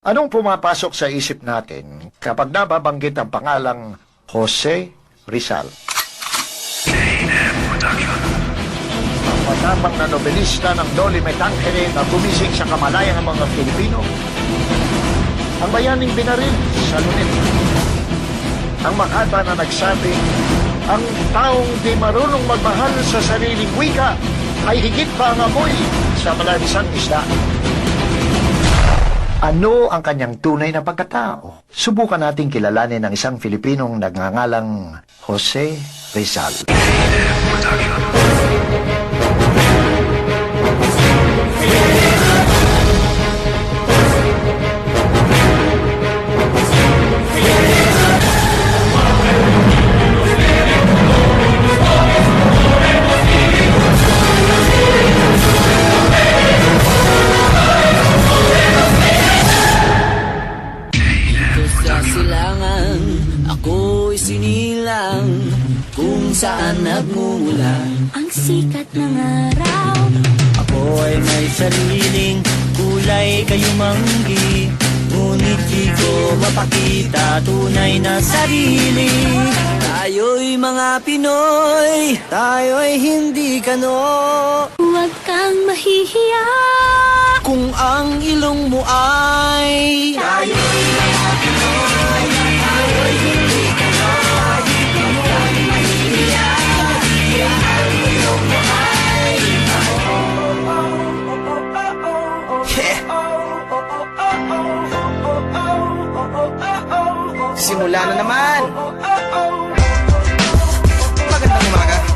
Anong pumapasok sa isip natin kapag nababanggit ang pangalang Jose Rizal? Ang matapang na nobelista ng Doli Metangere na gumising sa kamalayan ng mga Pilipino. Ang bayaning binaril sa Luneta. Ang makata na nagsabi, ang taong di marunong magmahal sa sariling wika ay higit pa ang amoy sa malanisang isda. Ano ang kanyang tunay na pagkatao? Subukan nating kilalanin ang isang Filipinong nagngangalang Jose Rizal. Sa silangan, ako'y sinilang kung saan nagmumulan ang sikat ng araw. Ako ay may sariling kulay kayumanggi, ngunit di ko mapakita tunay na sarili. Tayo'y mga Pinoy, tayo'y hindi kano. Huwag kang mahihiya. Kung ang ilong mo ay tayo'y mga Pinoy, tayo'y hindi kano. Kung ang mahihiya, ang ilong mo ay Simula na naman. Magandang umaga.